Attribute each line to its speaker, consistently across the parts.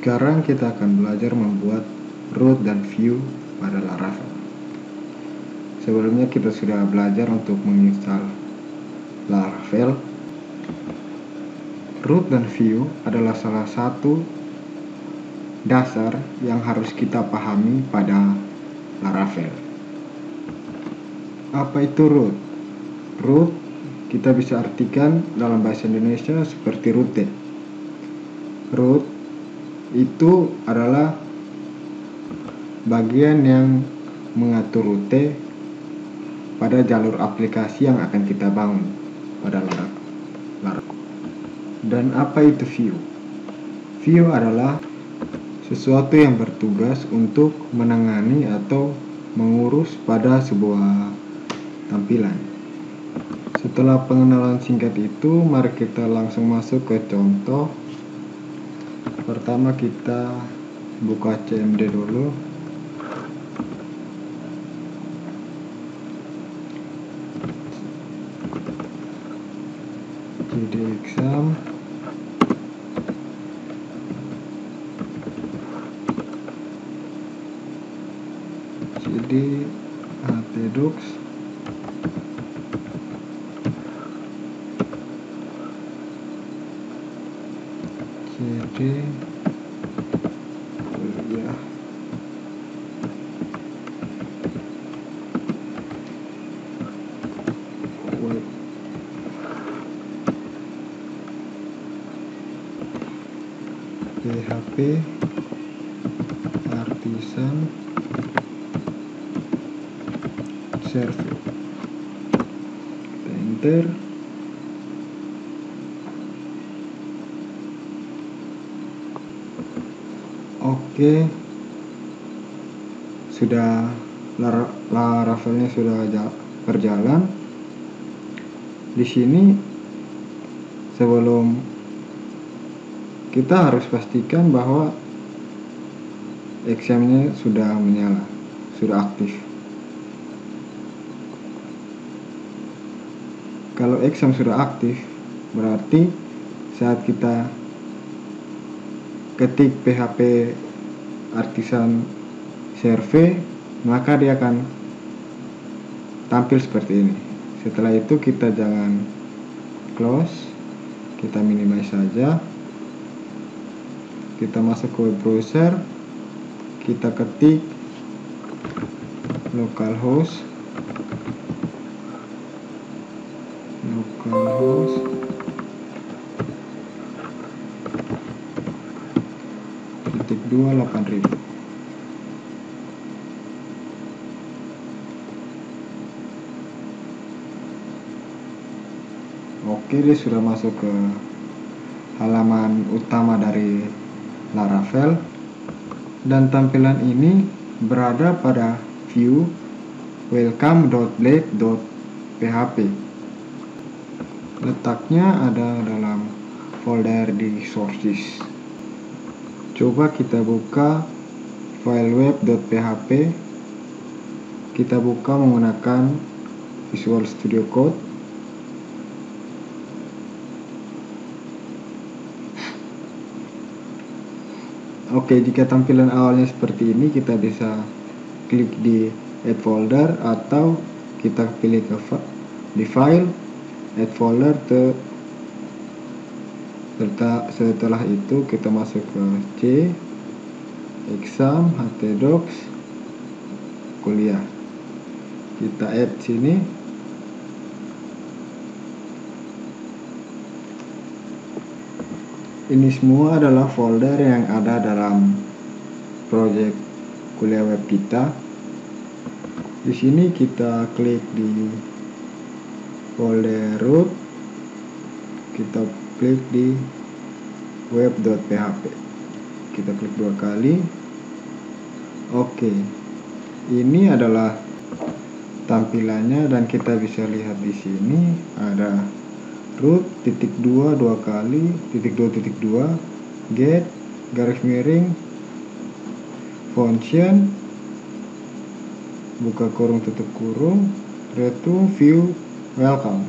Speaker 1: Sekarang kita akan belajar membuat root dan view pada Laravel. Sebelumnya kita sudah belajar untuk menginstal Laravel. Root dan view adalah salah satu dasar yang harus kita pahami pada Laravel. Apa itu root? Root kita bisa artikan dalam bahasa Indonesia seperti rute. Root itu adalah bagian yang mengatur rute pada jalur aplikasi yang akan kita bangun pada Laravel. Dan apa itu view? View adalah sesuatu yang bertugas untuk menangani atau mengurus pada sebuah tampilan. Setelah pengenalan singkat itu, mari kita langsung masuk ke contoh. Pertama kita buka CMD dulu. Cd exam. Cd htdocs. Cd kuliah. Web. PHP Artisan Server. Enter. Oke, sudah Laravelnya sudah berjalan. Di sini sebelum kita harus pastikan bahwa examnya sudah menyala, sudah aktif. Kalau exam sudah aktif, berarti saat kita ketik PHP Artisan Server, maka dia akan tampil seperti ini. Setelah itu kita jangan close, kita minimize saja. Kita masuk ke web browser, kita ketik localhost /8000. Oke, dia sudah masuk ke halaman utama dari Laravel, dan tampilan ini berada pada view welcome.blade.php. Letaknya ada dalam folder di sources. Coba kita buka file web.php. Kita buka menggunakan Visual Studio Code. Oke, jika tampilan awalnya seperti ini, kita bisa klik di add folder atau kita pilih ke di file, add folder, setelah itu kita masuk ke C, exam, htdocs, kuliah. Kita add sini. Ini semua adalah folder yang ada dalam project kuliah web kita. Di sini kita klik di folder root, kita klik di web.php, kita klik 2 kali. Oke, ini adalah tampilannya, dan kita bisa lihat di sini ada root _2 2 kali _2 get garis miring function buka kurung tutup kurung return view welcome.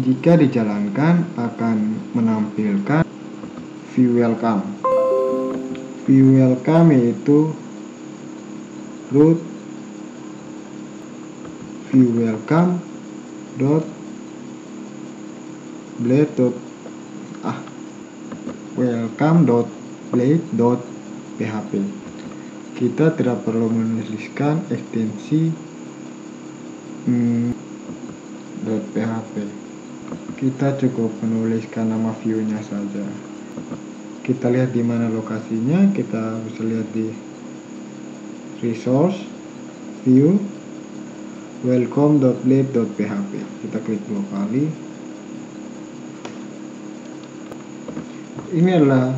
Speaker 1: Jika dijalankan akan menampilkan view welcome. View welcome yaitu root view welcome dot blade dot welcome dot blade dot php. Kita tidak perlu menuliskan ekstensi .php. Kita cukup menuliskan nama view-nya saja. Kita lihat di mana lokasinya. Kita bisa lihat di resource view welcome.blade.php. Kita klik 2 kali. Ini adalah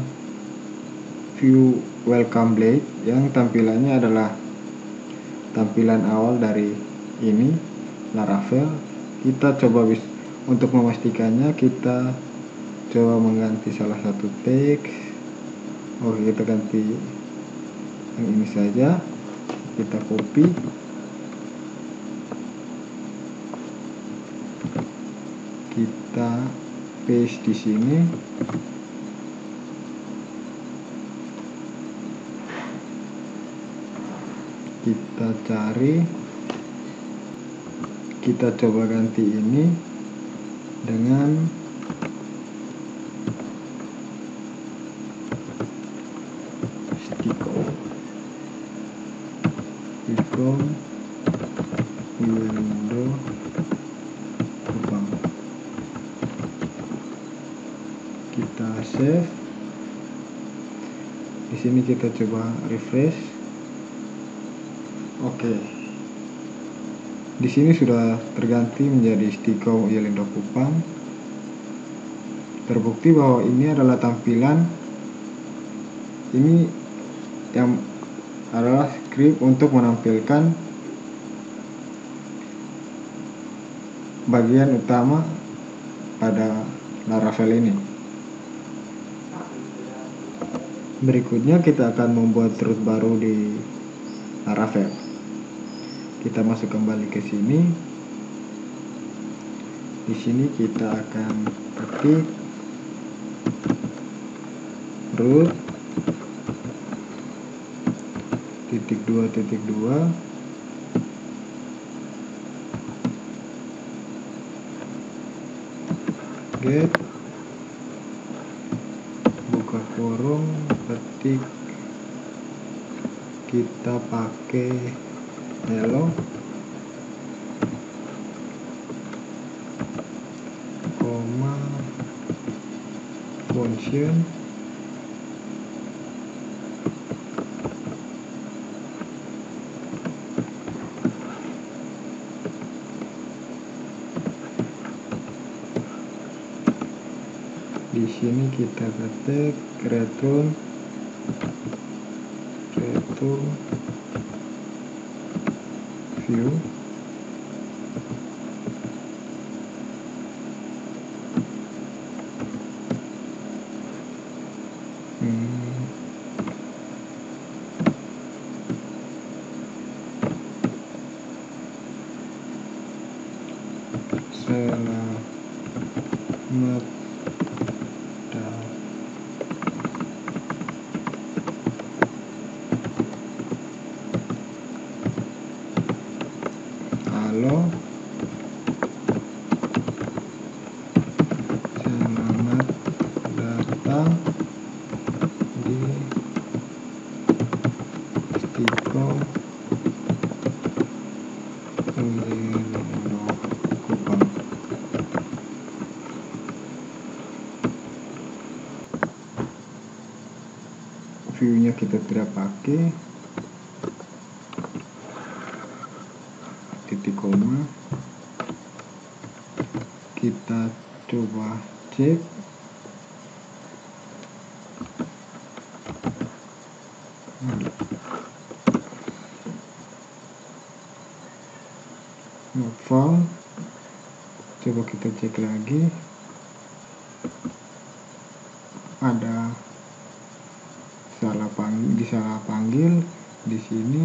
Speaker 1: view welcome blade yang tampilannya adalah tampilan awal dari ini Laravel. Kita coba untuk memastikannya, kita coba mengganti salah satu teks. Oke, kita ganti yang ini saja. Kita copy, kita paste di sini. Kita cari, kita coba ganti ini dengan stick window Jepang. Kita save. Di sini kita coba refresh. Oke. Di sini sudah terganti menjadi Stiko Yelindo Kupang. Terbukti bahwa ini adalah tampilan, ini yang adalah script untuk menampilkan bagian utama pada Laravel ini. Berikutnya kita akan membuat root baru di Laravel. Kita masuk kembali ke sini. Di sini kita akan ketik root .2.2 get buka kurung ketik, kita pakai hello koma function di sini kita ketik return view selamat halo, selamat datang di Stiko Yelindo Kupang. View-nya kita tidak pakai, titik koma. Kita coba cek. Not found. Coba kita cek lagi. Ada salah panggil di sini.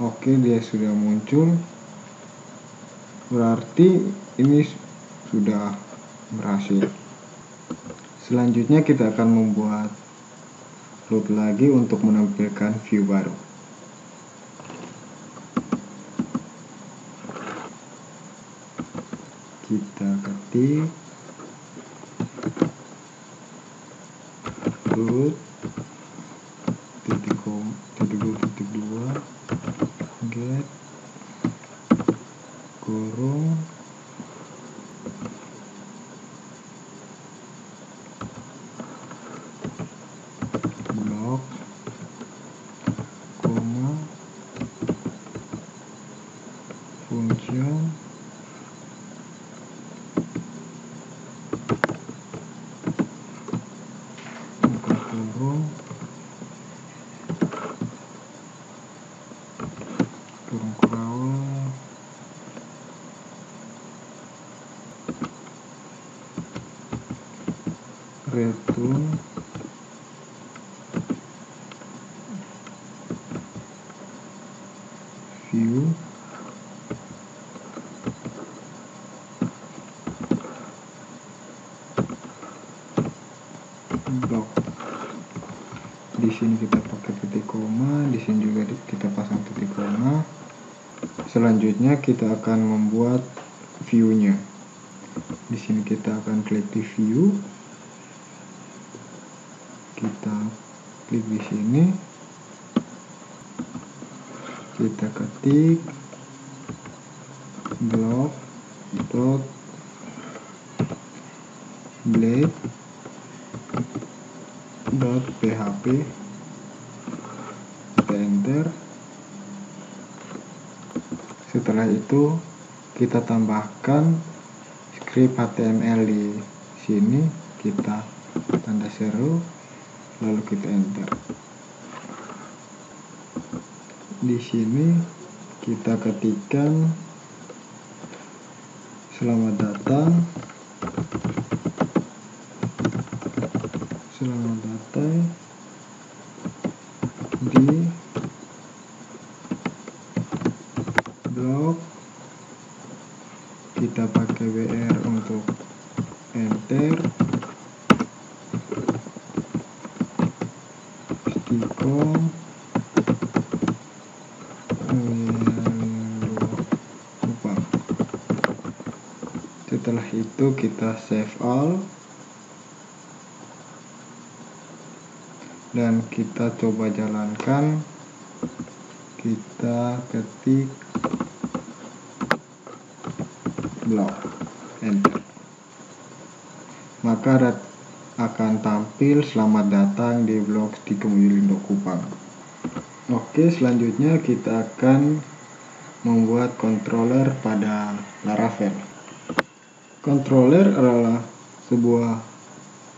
Speaker 1: Oke, dia sudah muncul. Berarti ini sudah berhasil. Selanjutnya kita akan membuat load lagi untuk menampilkan view baru. Kita ketik root .2 get kurung blok koma function buka kurung kurawal return view blok. Di sini kita pakai titik koma, di sini juga kita pasang titik koma. Selanjutnya kita akan membuat view-nya. Di sini kita akan klik di view. Kita klik di sini. Kita ketik blok blade .php, kita enter. Setelah itu kita tambahkan script HTML di sini, kita tanda seru, lalu kita enter. Di sini kita ketikkan selamat datang di blog. Kita pakai WR untuk enter, stikom lupa. Setelah itu kita save all dan kita coba jalankan. Kita ketik blog, enter, maka akan tampil selamat datang di blog Stikom Wilindo Kupang. Oke, selanjutnya kita akan membuat controller pada Laravel. Controller adalah sebuah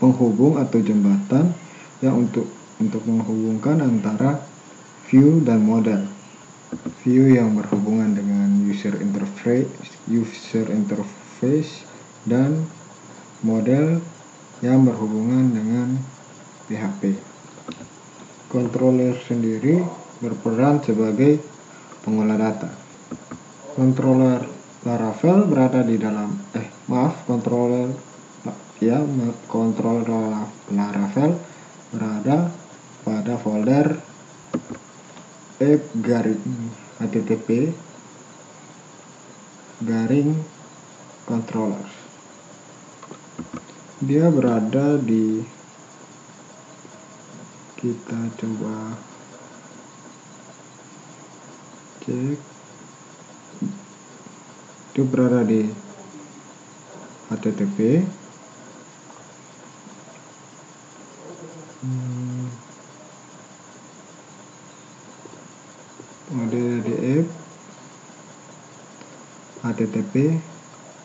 Speaker 1: penghubung atau jembatan yang untuk menghubungkan antara view dan model. View yang berhubungan dengan user interface dan model yang berhubungan dengan PHP. Controller sendiri berperan sebagai pengolah data. Controller Laravel berada di dalam controller Laravel berada pada folder app-http controllers. Dia berada di, kita coba cek, itu berada di http ada di app http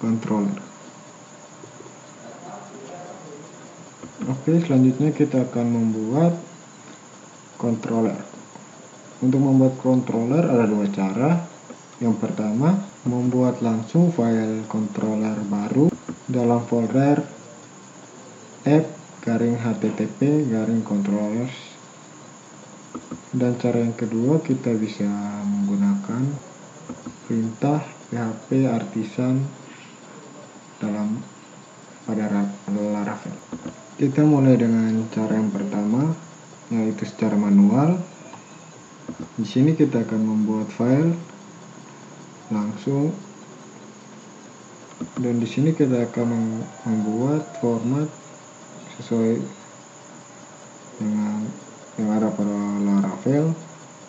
Speaker 1: controller. Oke, selanjutnya kita akan membuat controller. Untuk membuat controller ada dua cara. Yang pertama, membuat langsung file controller baru dalam folder app-http-controllers. Dan cara yang kedua, kita bisa menggunakan perintah php artisan pada Laravel. Kita mulai dengan cara yang pertama, yaitu secara manual. Di sini kita akan membuat file langsung, dan di sini kita akan membuat format sesuai dengan yang ada pada Laravel,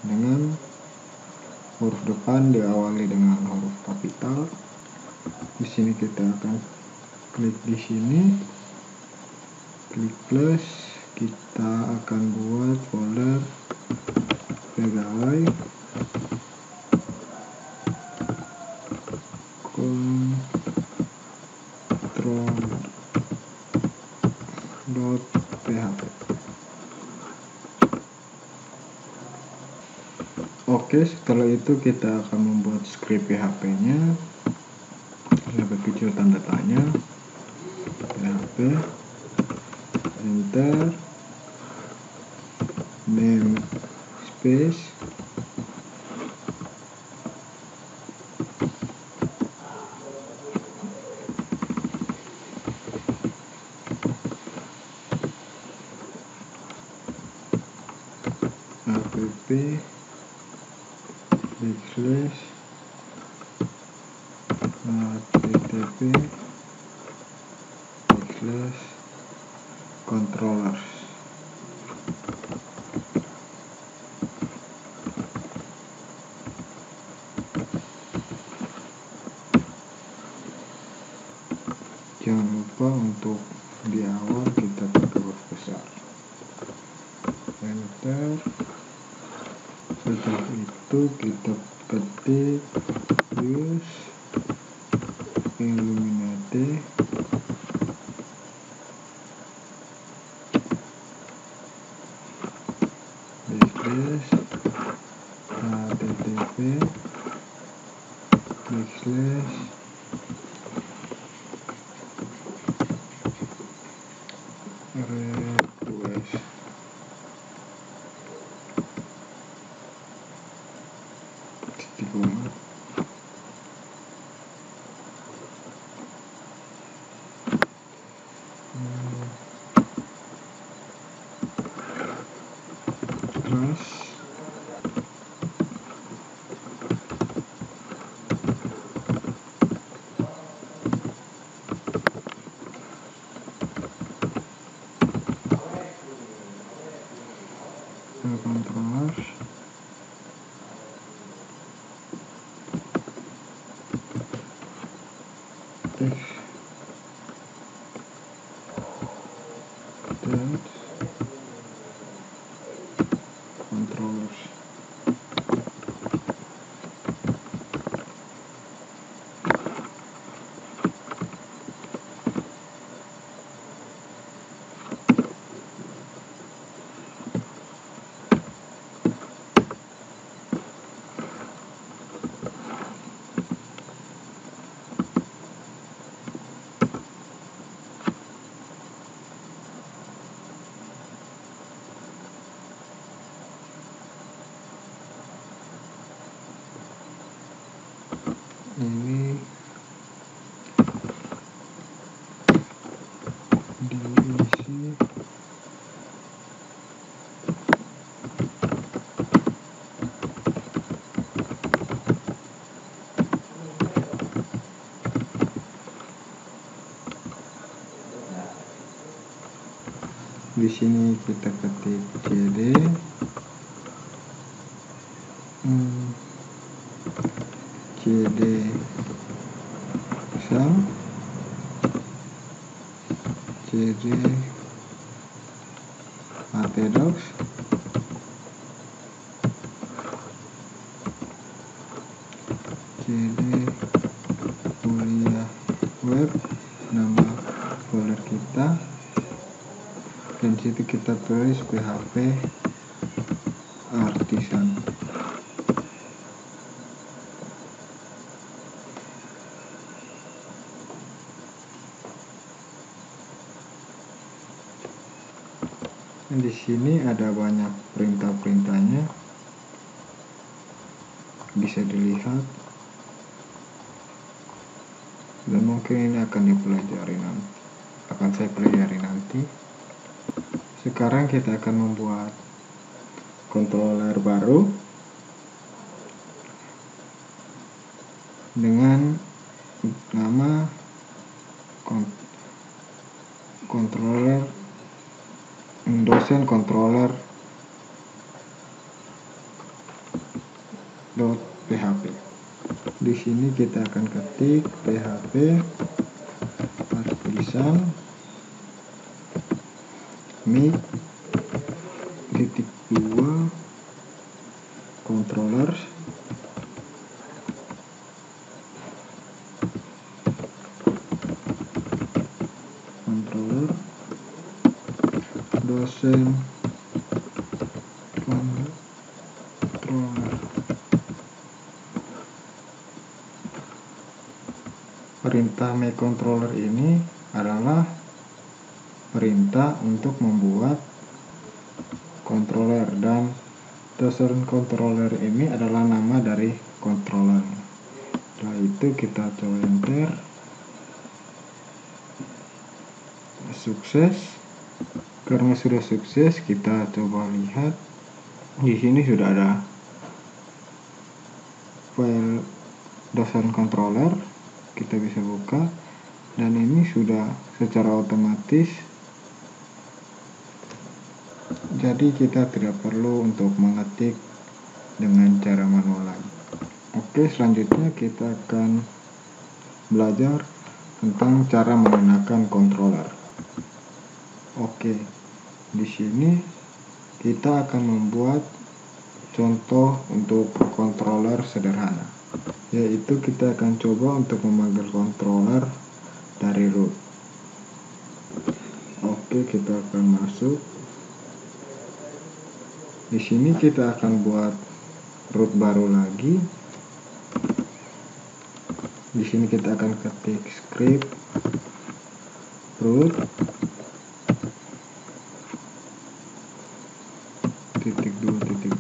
Speaker 1: dengan huruf depan diawali dengan huruf kapital. Di sini kita akan klik di sini, klik plus, kita akan buat folder pegawai controller.php. Oke, setelah itu kita akan membuat script PHP-nya. Lebih kecil tanda tanya, PHP, enter, namespace, app, backslash, http, backslash, controllers. Jangan lupa untuk di awal kita pakai huruf besar. Enter. Setelah itu kita ketik use Illuminate backslash http backslash request. Titik koma. Terus controllers, text controllers. Ini diisi di sini kita ketik cd cd pasang cd htdocs cd kuliah web, nama folder kita, dan situ kita tulis PHP artisan. Di sini ada banyak perintah-perintahnya, bisa dilihat. dan mungkin ini akan dipelajari nanti, akan saya pelajari nanti. Sekarang kita akan membuat controller baru dengan nama controller dosen controller .php. Di sini kita akan ketik php partition make.2 controllers controller dosen controller. Perintah make controller ini adalah perintah untuk membuat controller, dan dosen controller ini adalah nama dari controller. Setelah itu kita coba enter. Sukses. Karena sudah sukses, kita coba lihat. Di sini sudah ada file dosen controller, kita bisa buka, dan ini sudah secara otomatis, jadi kita tidak perlu untuk mengetik dengan cara manual lagi. Oke, selanjutnya kita akan belajar tentang cara menggunakan controller. Oke, di sini kita akan membuat contoh untuk controller sederhana, yaitu kita akan coba untuk memanggil controller dari root. Oke, kita akan masuk. Di sini kita akan buat root baru lagi. Di sini kita akan ketik script root .2.2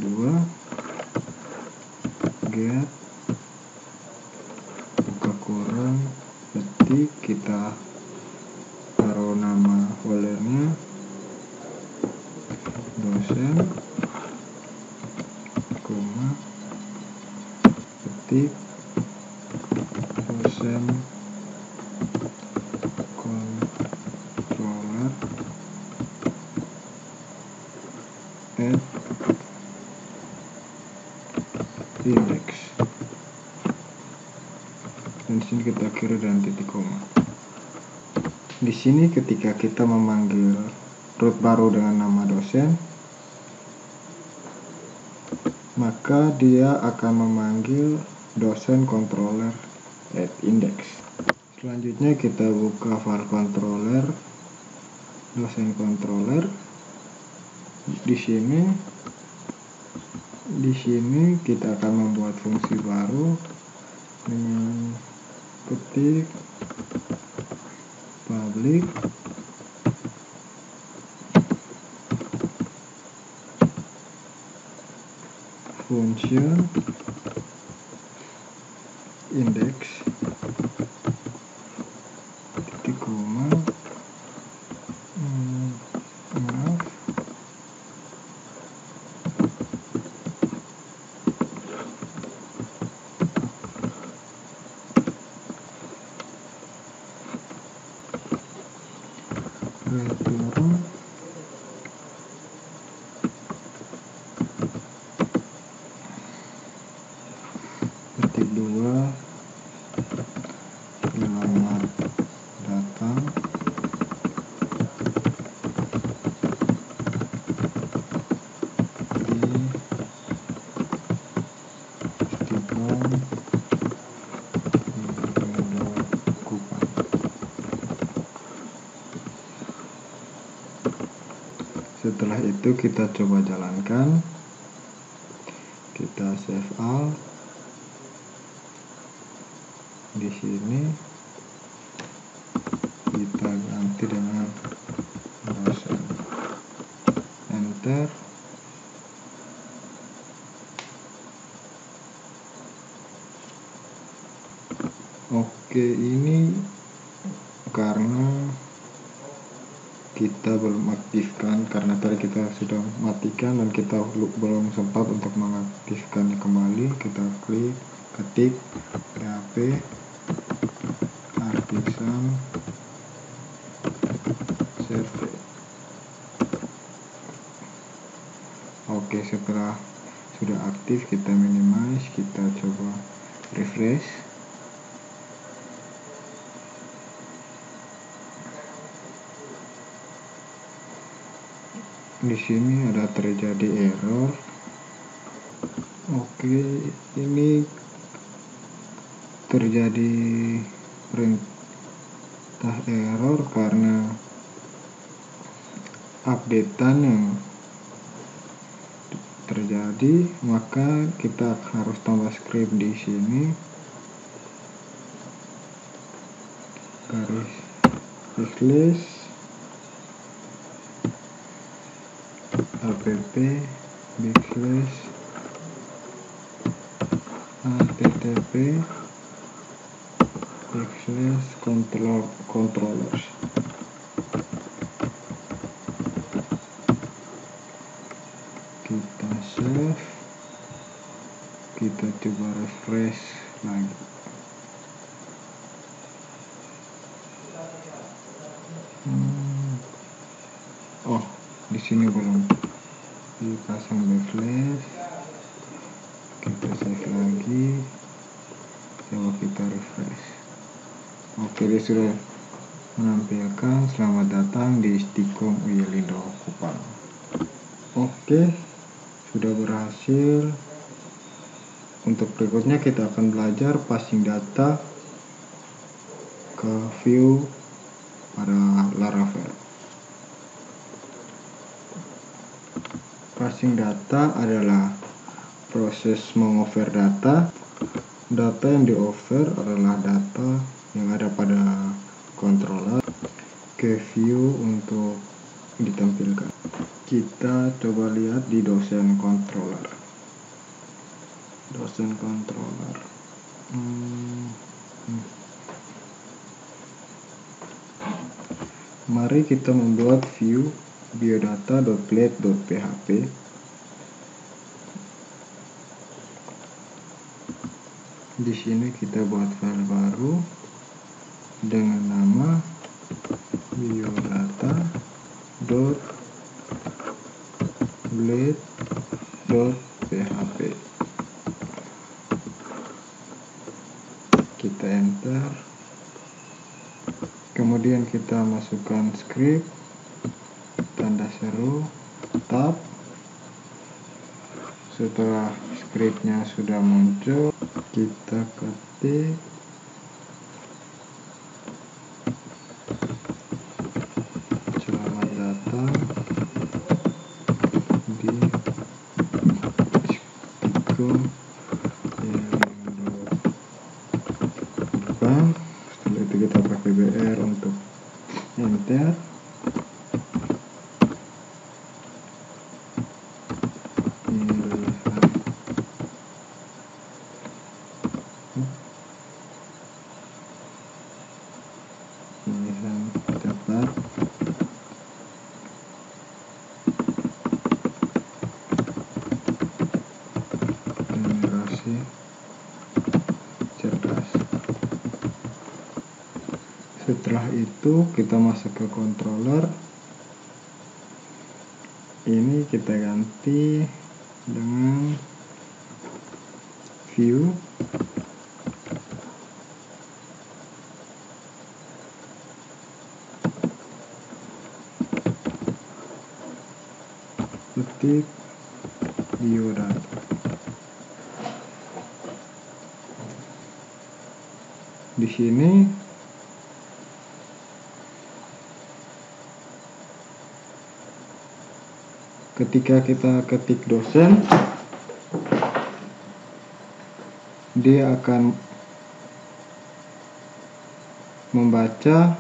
Speaker 1: get buka kurung ketik, kita taruh nama foldernya dosen, koma, ketik dosen controller at index, dan di sini kita akhiri dengan titik koma. Di sini ketika kita memanggil root baru dengan nama dosen, maka dia akan memanggil dosen controller at index. Selanjutnya kita buka file controller dosen controller. Di sini kita akan membuat fungsi baru dengan ketik public function index titik koma return ketik 2 selamat datang di Stipon Kupang. Setelah itu kita coba jalankan, kita save all. Di sini kita ganti dengan dosen, enter. Oke. Oke, ini karena kita belum aktifkan, karena tadi kita sudah matikan dan kita belum sempat untuk mengaktifkannya kembali. Kita ketik PHP artisan survey. Oke, setelah sudah aktif kita minimize, kita coba refresh. Di sini ada terjadi error. Oke, ini terjadi perintah error karena updatean yang terjadi, maka kita harus tambah script di sini, garis backslash app backslash http backslash controllers. Kita save, kita coba refresh lagi. Oh, di sini belum dipasang backslash. Kita save lagi, coba kita refresh. Oke, dia sudah menampilkan selamat datang di Istiqom Uyelindo Kupang. Oke, sudah berhasil. Untuk berikutnya kita akan belajar passing data ke view pada Laravel. Passing data adalah proses mengover data. Data yang di-over adalah data yang ada pada controller ke view untuk ditampilkan. Kita coba lihat di dosen controller. Mari kita membuat view biodata.blade.php. Di sini kita buat file baru dengan nama biodata.blade.php. Kita enter. Kemudian kita masukkan script, tanda seru, tab. Setelah scriptnya sudah muncul, kita ketik selamat datang di Istiqom Uyelindo Kupang. Setelah itu kita pakai BR untuk enter. Pilihan cepat, generasi cerdas. Setelah itu kita masuk ke controller. Ini kita ganti dengan view ketik biodata. Di sini ketika kita ketik dosen, dia akan membaca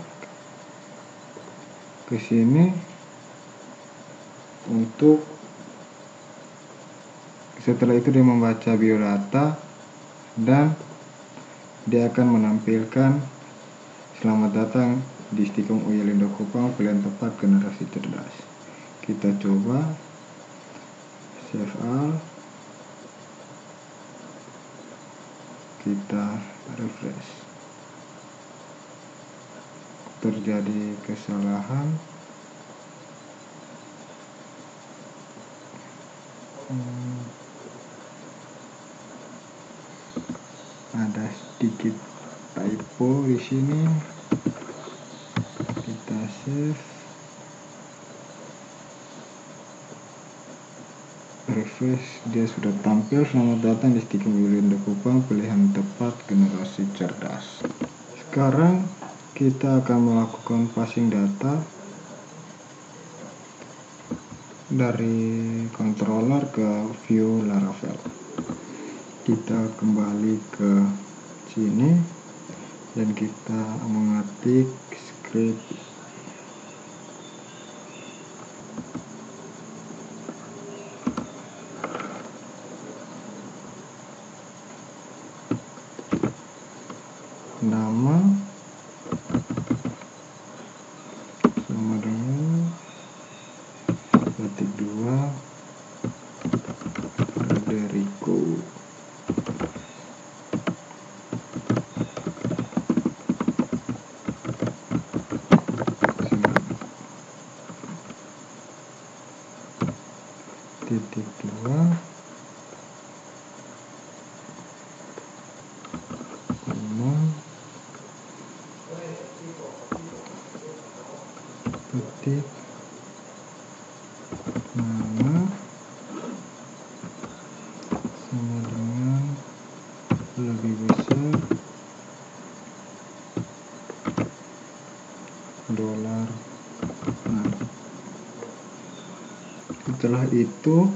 Speaker 1: ke sini untuk setelah itu dia membaca biodata dan dia akan menampilkan selamat datang di Stikom Uyalindo Kupang, pilihan tepat generasi cerdas. Kita coba save all, kita refresh. Terjadi kesalahan. Ada sedikit typo di sini. Kita save, refresh, dia sudah tampil selamat datang di Stikom Uyalindo Kupang, pilihan tepat generasi cerdas. Sekarang kita akan melakukan passing data dari controller ke view Laravel. Kita kembali ke sini dan kita mengetik script nama sama dengan ketik 2 Federico. Titik 2 ketik nama sama dengan lebih besar $. Nah, setelah itu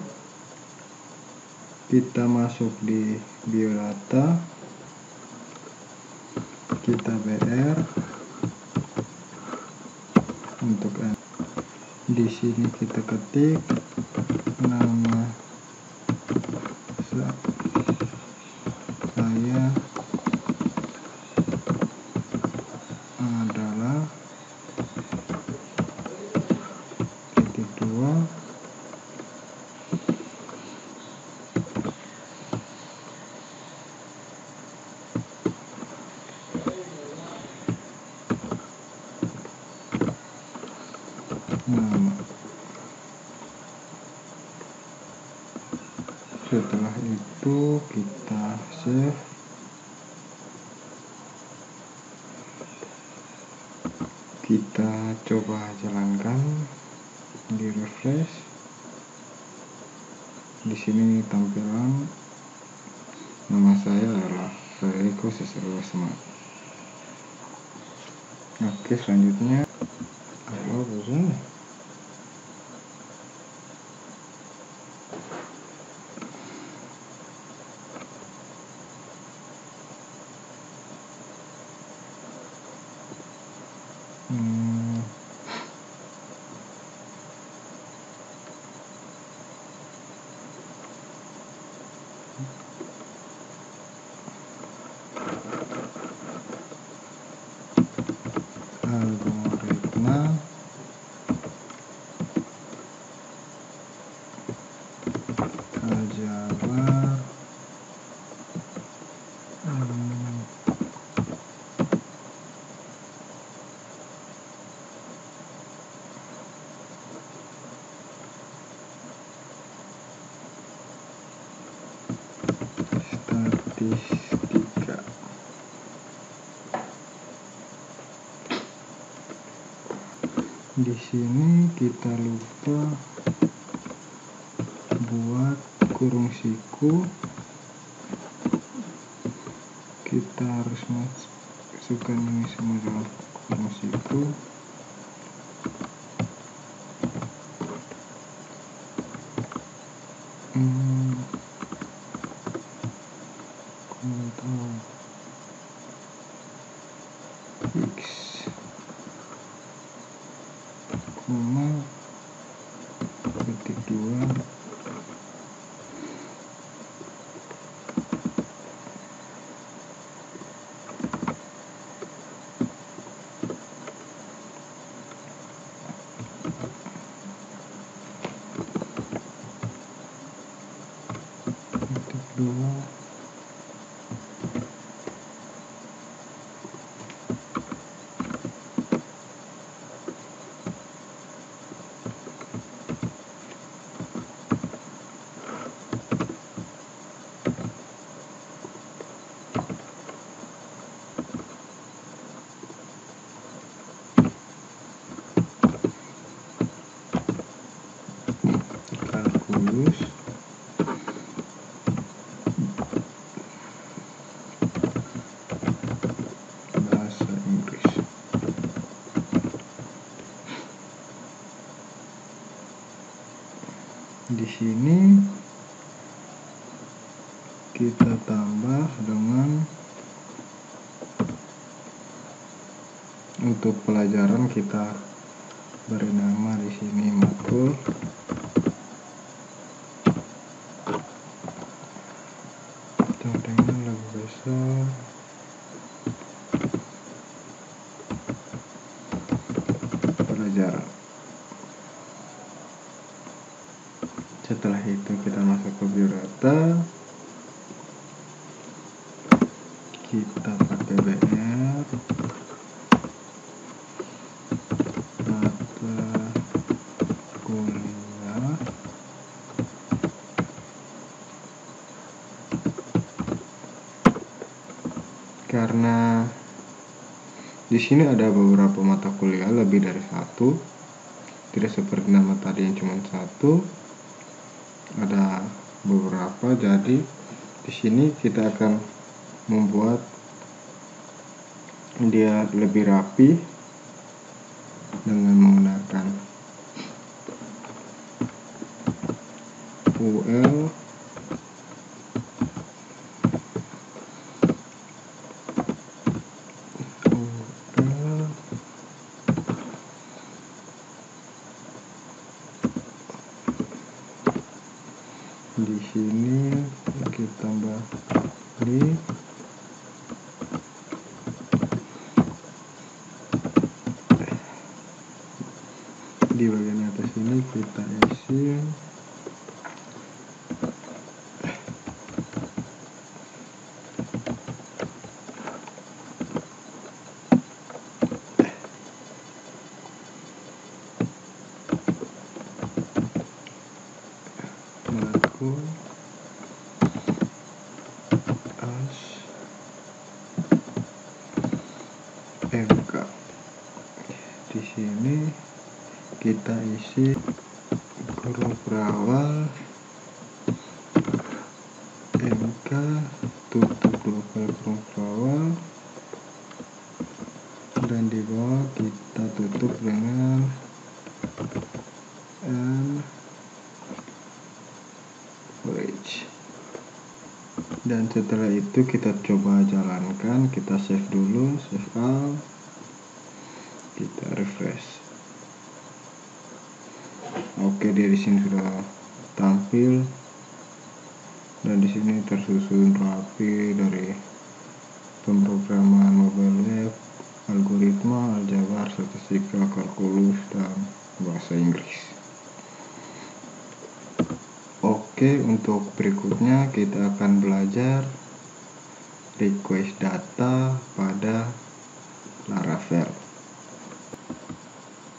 Speaker 1: kita masuk di biodata, kita BR untuk di sini kita ketik nama saya adalah titik 2 nama. Setelah itu kita save, kita coba jalankan, di refresh. Di sini tampilan nama saya adalah Federico Cicero Smart. Oke, selanjutnya apa bosan? Algoritma aljabar statistika. Di sini kita lupa buat kurung siku. Kita harus masukkan ini semua dalam kurung siku. Ctrl X, koma, ketik 2, titik 2. Kalkulus bahasa Inggris. Di sini kita tambah dengan untuk pelajaran kita beri nama di sini matkul contohnya lagu besar pelajaran. Setelah itu kita masuk ke biodata, kita pakai BR mata kuliah karena di sini ada beberapa mata kuliah lebih dari satu, tidak seperti nama tadi yang cuma satu, ada beberapa. Jadi di sini kita akan membuat dia lebih rapi dengan menggunakan UL di sini kita tambah di bagian atas ini kita isi matkul as MK. Di sini kita isi huruf berawal MK, tutup double huruf berawal, dan di bawah kita tutup dengan N bridge. Dan setelah itu kita coba jalankan, kita save dulu, save all, kita refresh. Oke, dia di sini sudah tampil dan di sini tersusun rapi dari pemrograman mobile web, algoritma, aljabar, statistika, kalkulus, dan bahasa Inggris. Oke, untuk berikutnya kita akan belajar request data pada Laravel.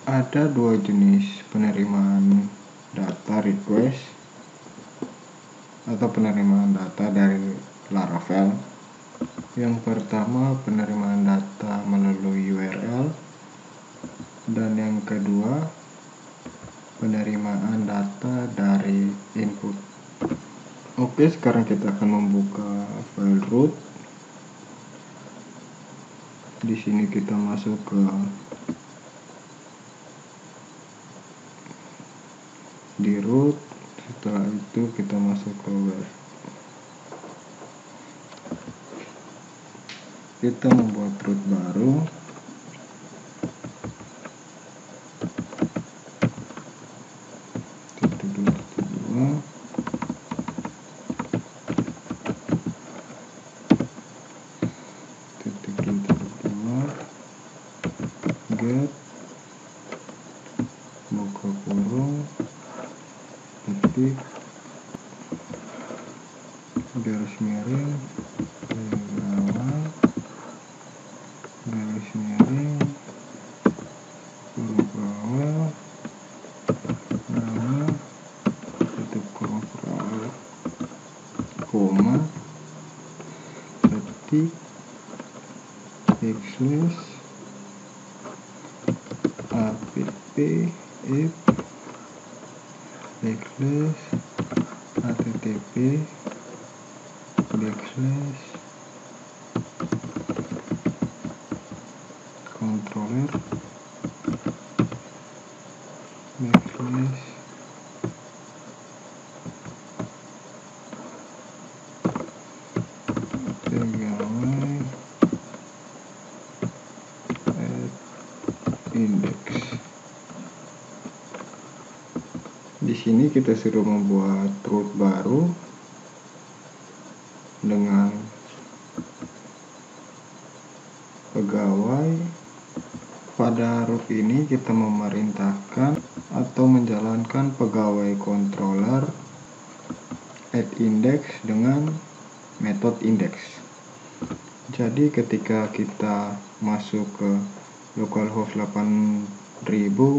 Speaker 1: Ada dua jenis penerimaan data request atau penerimaan data dari Laravel. Yang pertama penerimaan data melalui URL, dan yang kedua penerimaan data dari input. Oke, sekarang kita akan membuka file root. Di sini kita masuk ke di root. Setelah itu kita masuk ke web. Kita membuat root baru. Get kurung titik garis miring pegawai garis miring kurung pegawai nama tutup kurung pegawai koma titik backslash app if backslash http backslash controller backslash pegawai index. Di sini kita suruh membuat root baru dengan pegawai. Pada root ini kita memerintahkan atau menjalankan pegawai controller add index dengan metode index. Jadi ketika kita masuk ke localhost 8000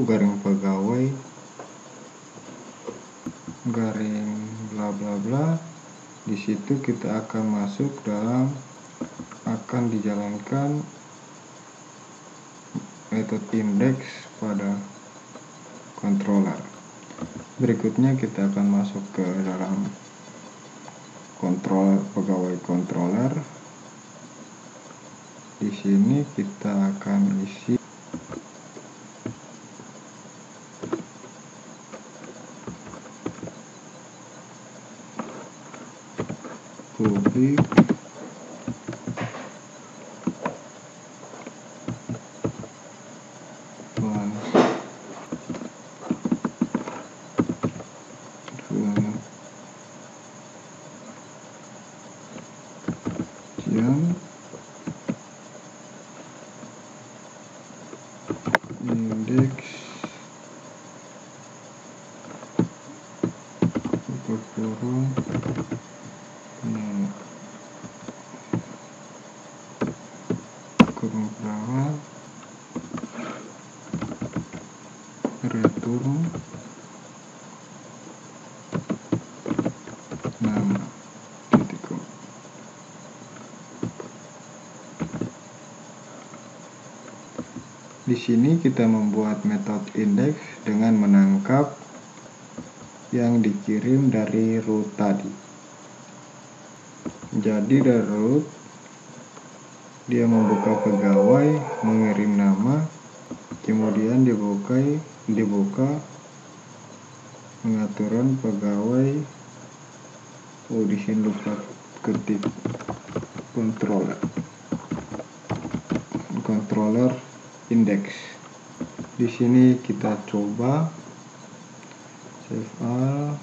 Speaker 1: garing pegawai garing bla bla bla, di situ kita akan masuk dalam akan dijalankan metode index pada controller. Berikutnya kita akan masuk ke dalam controller pegawai controller. Di sini kita akan isi public function index buka kurung kurung perawat return nama titik. Di sini kita membuat metode index dengan menangkap yang dikirim dari root tadi. Jadi dari root dia membuka pegawai, mengirim nama, kemudian dibuka pengaturan pegawai. Oh, di sini lupa ketik controller index. Di sini kita coba save all.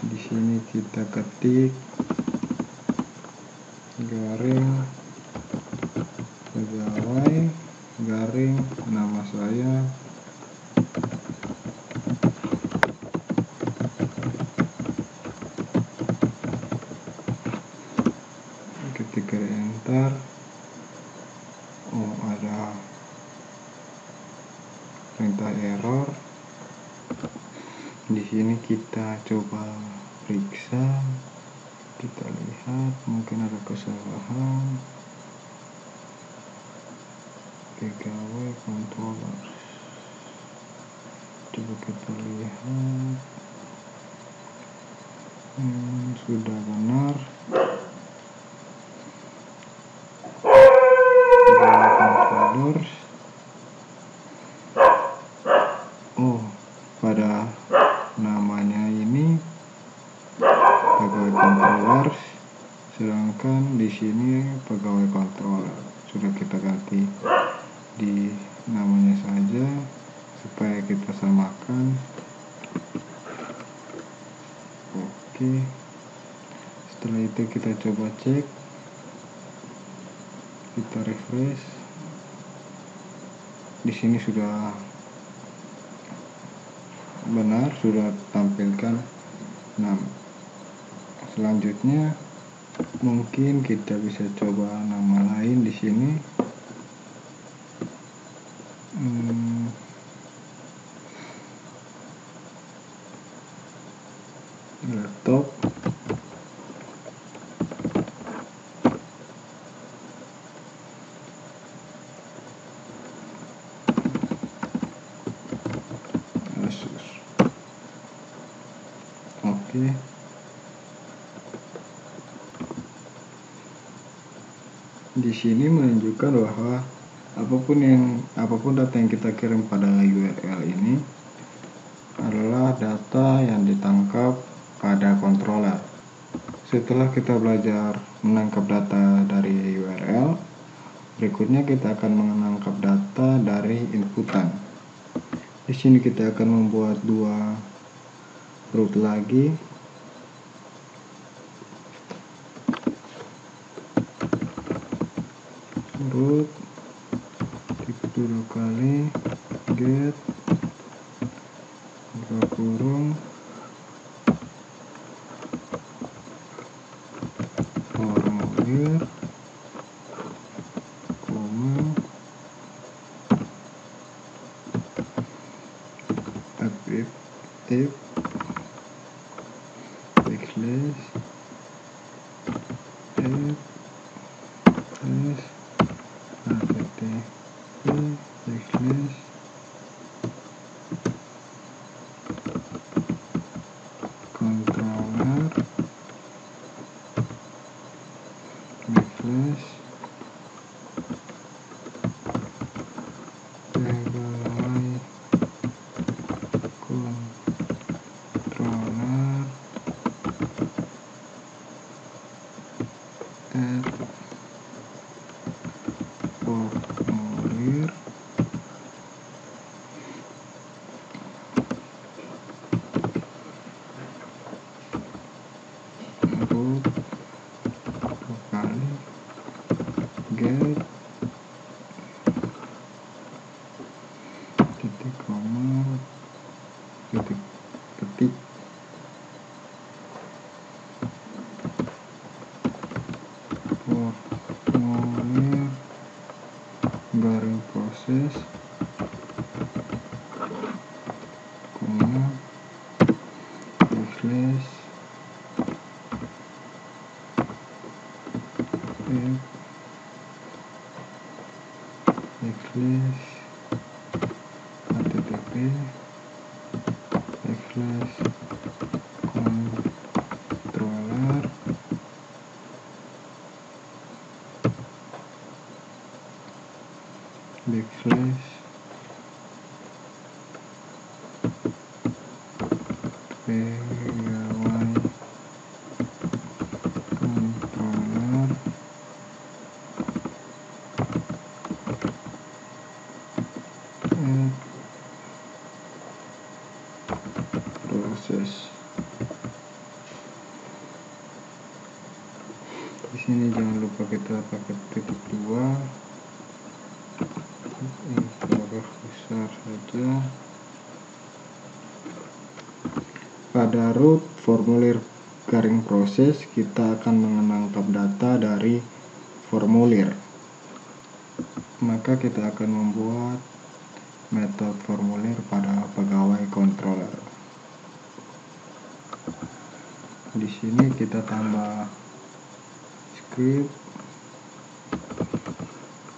Speaker 1: Di sini kita ketik garing pegawai garing nama saya ketika enter. Oh, ada perintah error. Di sini kita coba periksa, kita lihat mungkin ada kesalahan. Pegawai controller, coba kita lihat. Sudah benar. Pegawai controller. Oh, pada namanya ini pegawai controller, sedangkan di sini pegawai controller. Sudah kita ganti di namanya saja supaya kita samakan. Oke, setelah itu kita coba cek, kita refresh. Di sini sudah benar, sudah tampilkan 6. Selanjutnya mungkin kita bisa coba nama lain di sini. Laptop. Asus. Oke. Di sini menunjukkan bahwa apapun data yang kita kirim pada URL ini adalah data yang ditangkap pada controller. Setelah kita belajar menangkap data dari URL, berikutnya kita akan menangkap data dari inputan. Di sini kita akan membuat 2 root lagi. Root tipe 2 kali get buka kurung formulir koma if backslash f slash http backslash controller backslash pegawai controller add formulir root 2 kali get titik koma titik ketik formulir garing proses koma backslash f backslash http backslash controller backslash pegawai controller add proses. Di sini jangan lupa kita pakai titik 2, agak besar saja. Pada root formulir garing proses, kita akan menangkap data dari formulir. Maka kita akan membuat metode formulir pada pegawai controller. Di sini kita tambah script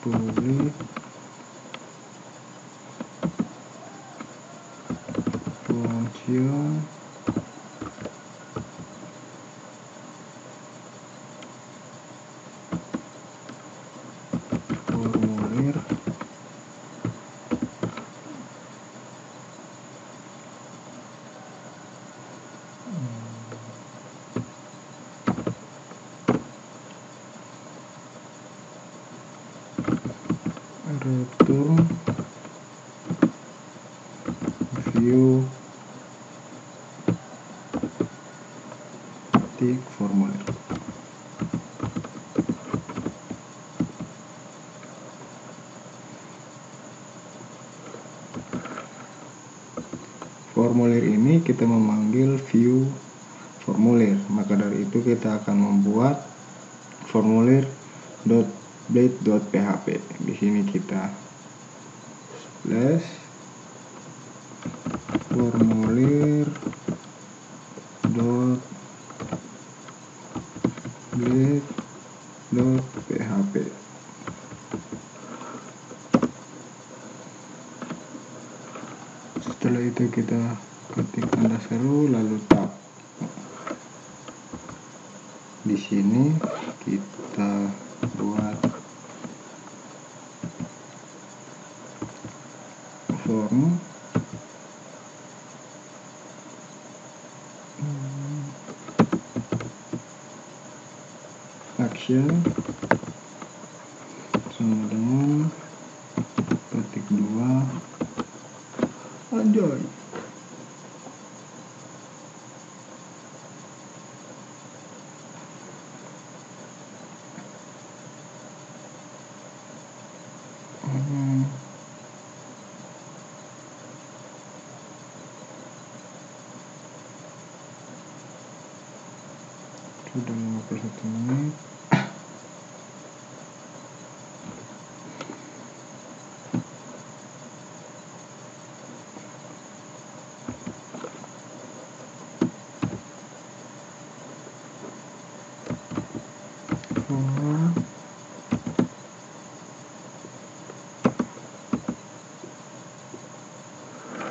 Speaker 1: public function formulir return view titik formulir.
Speaker 2: formulir ini kita memanggil view formulir, maka dari itu kita akan membuat formulir .blade.php. Di sini kita slash formulir .blade.php. Setelah itu kita ketik tanda seru lalu tab. Di sini kita buat form action sama dengan ketik 2 anjay. Sudah 51 menit.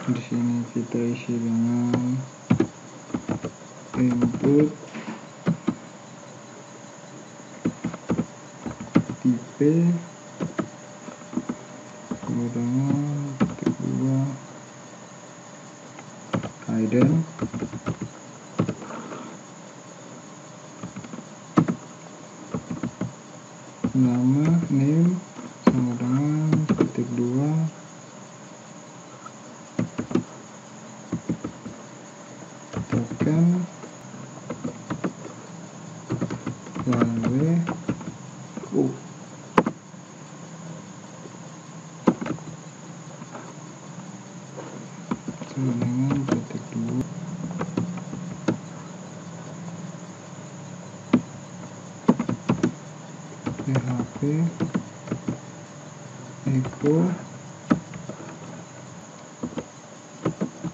Speaker 2: Di sini kita isi dengan input tipe kemudian ketik 2 hidden nama name sama dengan ketik 2 token value sama dengan ketik 2 php echo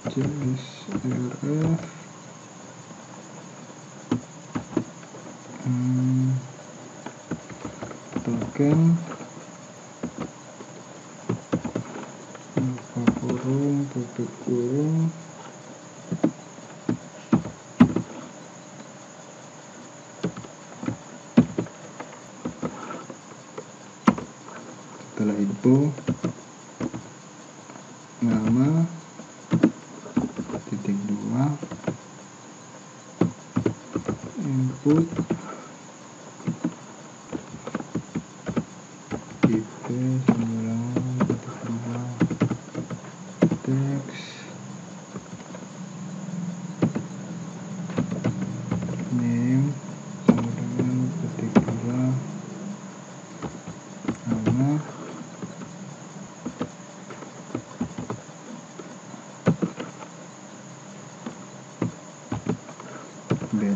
Speaker 2: csrf token buka kurung tutup kurung setelah itu nama titik 2 input tipe 9 ketik 2 teks name sama dengan ketik 2 nama br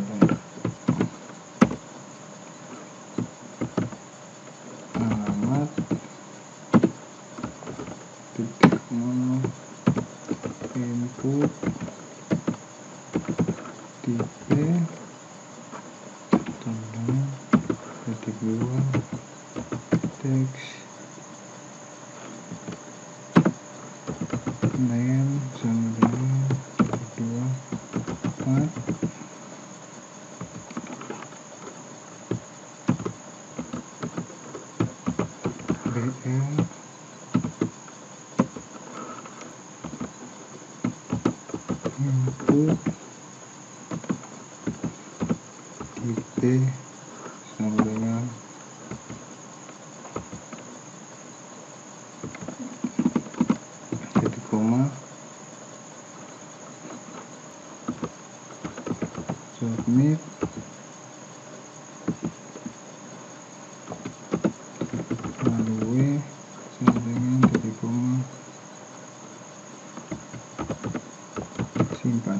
Speaker 2: alamat titik 0 input tipe tanda ketik 2 teks name sama dengan ketik 2 tab bl input tipe sama dengan titik koma submit lalu sama dengan titik koma simpan.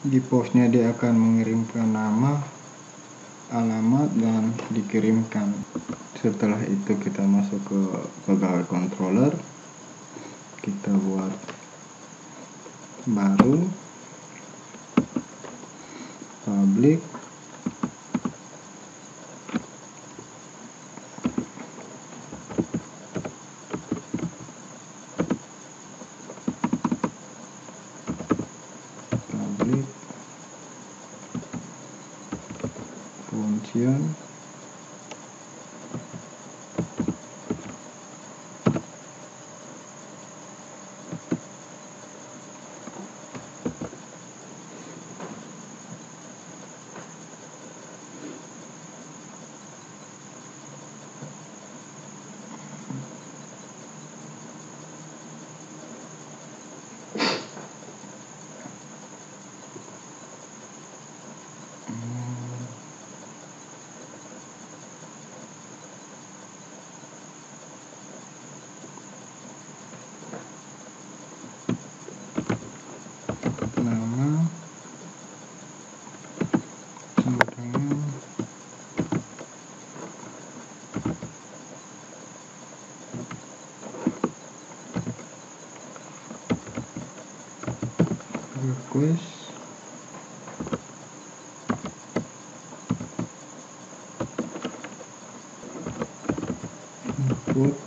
Speaker 2: Di posnya dia akan mengirimkan nama, alamat, dan dikirimkan. Setelah itu kita masuk ke pegawai controller, kita buat baru, public, function, nama, sama dengan request, input,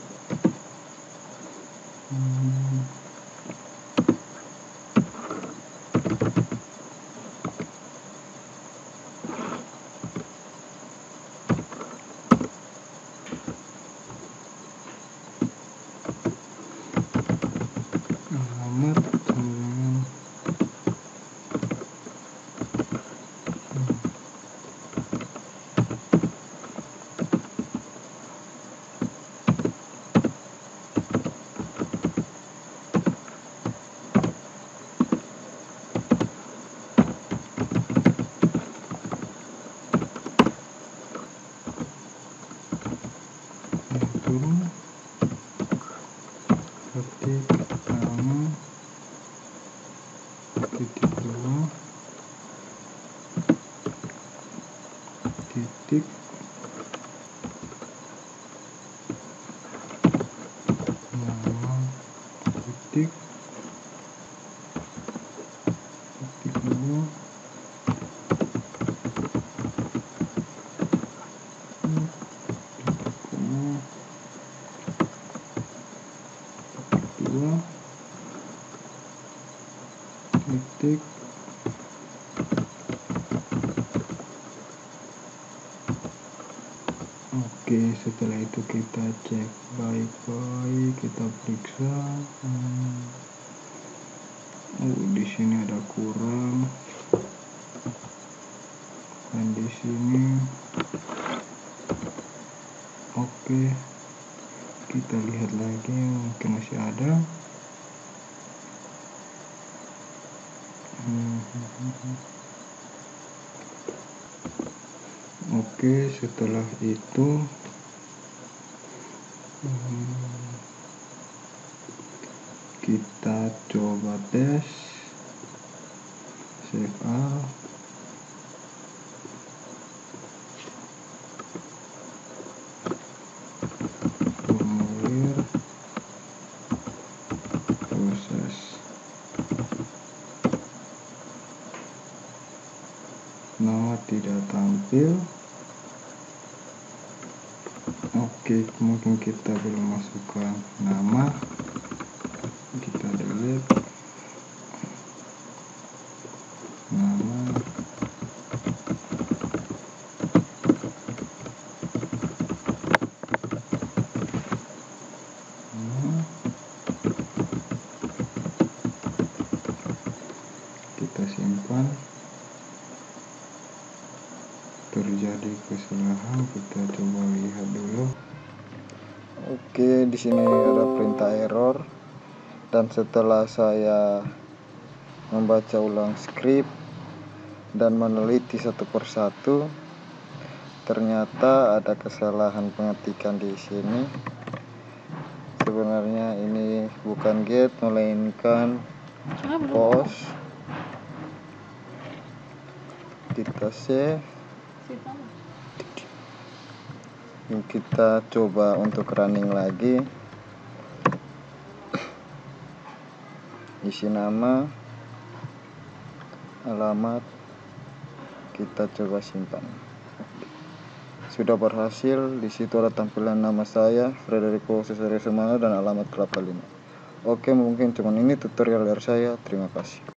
Speaker 2: alamat, sama dengan itu, ketik nama, titik 2, titik, nama, titik, titik 2, dua, titik, oke. Setelah itu kita cek baik-baik, kita periksa. Di sini ada kurang, dan di sini oke. Kita lihat lagi, mungkin masih ada. Oke, setelah itu kita coba tes, save all, formulir, proses. Nama tidak tampil. Oke, mungkin kita belum masukkan nama, kita delete nama, kita simpan. Terjadi kesalahan, kita coba lihat dulu. Oke, di sini ada perintah error, dan setelah saya membaca ulang skrip dan meneliti satu persatu, ternyata ada kesalahan pengetikan di sini. Sebenarnya ini bukan get melainkan post. Kita save. Kita coba untuk running lagi. Isi nama, alamat, kita coba simpan. Sudah berhasil. Di situ ada tampilan nama saya, Frederico Cesare Sumana, dan alamat Kelapa Lima. Oke, mungkin cuman ini tutorial dari saya. Terima kasih.